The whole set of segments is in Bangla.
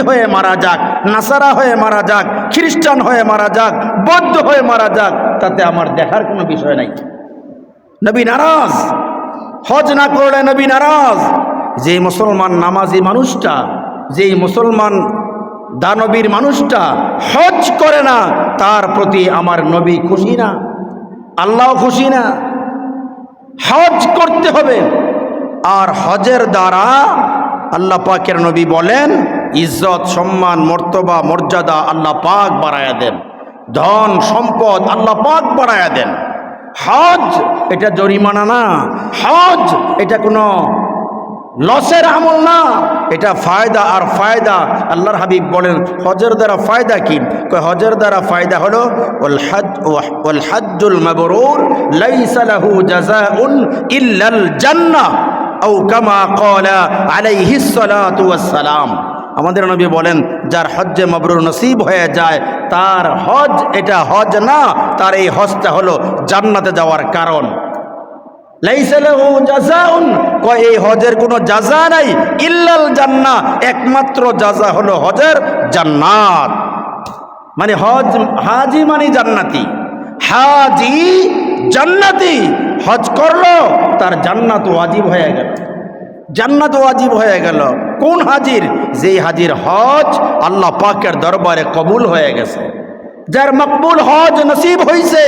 হয়ে মারা যাক, নাসারা হয়ে মারা যাক, খ্রিস্টান হয়ে মারা যাক, বৌদ্ধ হয়ে মারা যাক, তাতে আমার দেখার কোনো বিষয় নাই। নবী নারাজ, হজ না করলে নবী নারাজ। যে মুসলমান নামাজি মানুষটা, যেই মুসলমান দানবীর মানুষটা হজ করে না, তার প্রতি আমার নবী খুশি না, আল্লাহ খুশি না। হজ করতে হবে, আর হজের দ্বারা আল্লাহ পাকের নবী বলেন ইজ্জত, সম্মান, মর্তবা, মর্যাদা আল্লাহ পাক বাড়ায়া দেন, ধন সম্পদ আল্লাহ পাক বাড়ায়া দেন। হজ এটা জরিমানা না, হজ এটা কোনো লসের আমল না, এটা ফায়দা আর ফায়দা। আল্লাহর হাবিব বলেন হজের দ্বারা ফায়দা কি? হজের দ্বারা ফায়দা হলো ওয়াল হজ্জুল মাবরুর লাইসা লাহু জাযাউন ইল্লাল জান্নাহ আও কামা ক্বালা আলাইহিস সালাতু ওয়াস সালাম। আমাদের নবী বলেন যার হজ্জে মাবরুর নসিব হয়ে যায় তার হজ এটা হজ না, তার এই হজটা হলো জান্নাতে যাওয়ার কারণ। লাইসা লাহু জাযাউন, কয় এই হজের কোনো জাযা নাই, ইল্লাল জান্নাহ, একমাত্র জাযা হলো হজের জান্নাত। মানে হাজি মানে জান্নাতি, হাজি জান্নাতি, হজ করলো তার জান্নাত ওয়াজিব হয়ে গেল, জান্নাত ওয়াজিব হয়ে গেল। কোন হাজির? যেই হাজির হজ আল্লাহ পাকের দরবারে কবুল হয়ে গেছে, যার মকবুল হজ নসিব হয়েছে।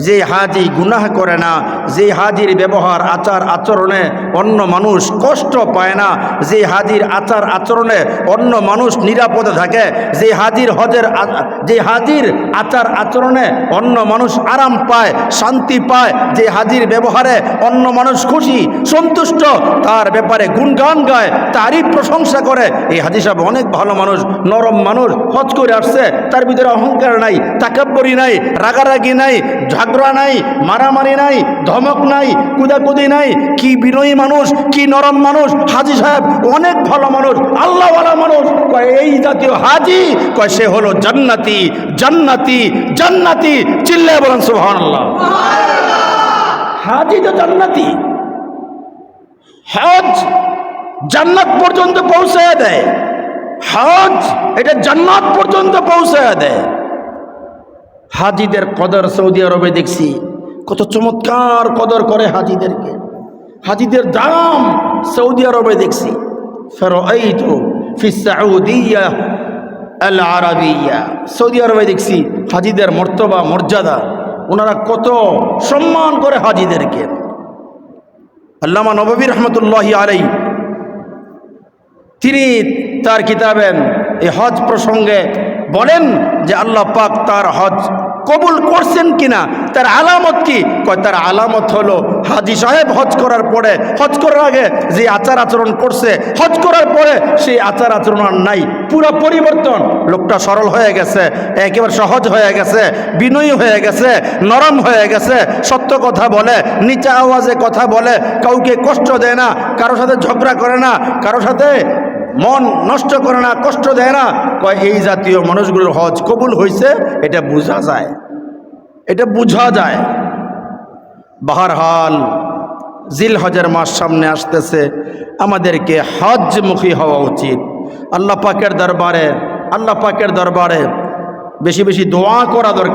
যে হাজি গুনাহ করে না, যে হাজির ব্যবহার আচার আচরণে অন্য মানুষ কষ্ট পায় না, যে হাজির আচার আচরণে অন্য মানুষ নিরাপদে থাকে, যে হাজির আচার আচরণে অন্য মানুষ আরাম পায়, শান্তি পায়, যে হাজির ব্যবহারে অন্য মানুষ খুশি সন্তুষ্ট, তার ব্যাপারে গুণগান গায়, তারই প্রশংসা করে। এই হাজি সাহেব অনেক ভালো মানুষ, নরম মানুষ, হজ করে আসছে, তার ভিতরে অহংকার নাই, তাকাব্বরি নাই, রাগারাগি নাই, ঝগড়া নাই, মারামারি নাই, ধমক নাই, কুদাকুদি নাই। কি বিনয়ী মানুষ, কি নরম মানুষ হাজি সাহেব, অনেক ভালো মানুষ, আল্লাহওয়ালা মানুষ। কয় এই জাতীয় হাজি, কয় সে হলো জান্নাতি, জান্নাতি, জান্নাতি। চিল্লায় বলেন সুবহানাল্লাহ। হাজি তো জান্নাতি। হজ জান্নাত পর্যন্ত পৌঁছায় দেয়, হজ এটা জান্নাত পর্যন্ত পৌঁছায় দেয়। হাজিদের কদর সৌদি আরবে দেখছি, কত চমৎকার কদর করে হাজিদেরকে, হাজিদের দাম সৌদি আরবে দেখছি। ফারাআইতু ফিস সাউদিয়া আল আরাবিয়া, সৌদি আরবে দেখছি হাজিদের মর্তবা মর্যাদা, ওনারা কত সম্মান করে হাজিদেরকে। আল্লামা নববী রহমতুল্লাহি আলাইহি তিনি তার কিতাবেন এই হজ প্রসঙ্গে বলেন যে আল্লাহ পাক তার হজ কবুল করছেন কিনা তার আলামত কি? কয় তার আলামত হলো হাজি সাহেব হজ করার পরে, হজ করার আগে যে আচার আচরণ করছে, হজ করার পরে সেই আচার আচরণ আর নাই, পুরো পরিবর্তন। লোকটা সরল হয়ে গেছে, একেবারে সহজ হয়ে গেছে, বিনয়ী হয়ে গেছে, নরম হয়ে গেছে, সত্য কথা বলে, নিচা আওয়াজে কথা বলে, কাউকে কষ্ট দেয় না, কারো সাথে ঝগড়া করে না, কারো সাথে মন নষ্ট করে না, কষ্ট দেয় না। কয় এই জাতীয় মানুষগুলোর হজ কবুল হয়েছে, এটা বোঝা যায়, এটা বোঝা যায়। বাহরহাল জিল হজের মাস সামনে আসতেছে, আমাদেরকে হজমুখী হওয়া উচিত। আল্লাহ পাকের দরবারে বেশি বেশি দোয়া করা দরকার।